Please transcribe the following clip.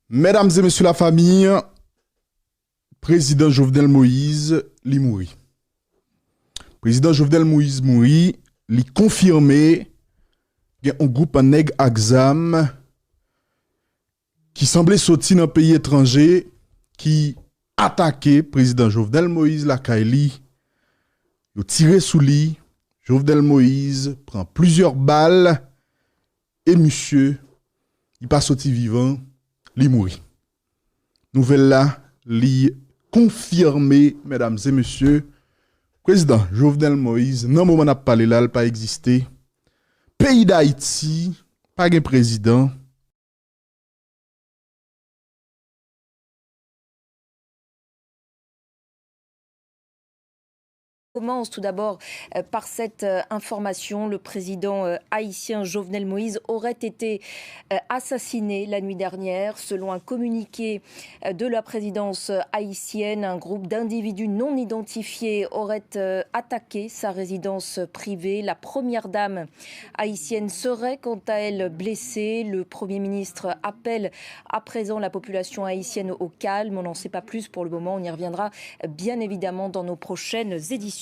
Mesdames et messieurs la famille, président Jovenel Moïse, li mouri. Président Jovenel Moïse mouri, li confirmé qu'il y a un groupe en nèg exam qui semblait sortir dans un pays étranger qui attaquait président Jovenel Moïse la Kaili. Yo tiré sous lui. Jovenel Moïse prend plusieurs balles et monsieur, il pas sorti vivant, li mouri. Nouvelle là, li confirmé, mesdames et messieurs, président Jovenel Moïse, non moment n'a parlé là, il pas existé. Pays d'Haïti, pas de président. Commence tout d'abord par cette information. Le président haïtien Jovenel Moïse aurait été assassiné la nuit dernière. Selon un communiqué de la présidence haïtienne, un groupe d'individus non identifiés aurait attaqué sa résidence privée. La première dame haïtienne serait quant à elle blessée. Le Premier ministre appelle à présent la population haïtienne au calme. On n'en sait pas plus pour le moment. On y reviendra bien évidemment dans nos prochaines éditions.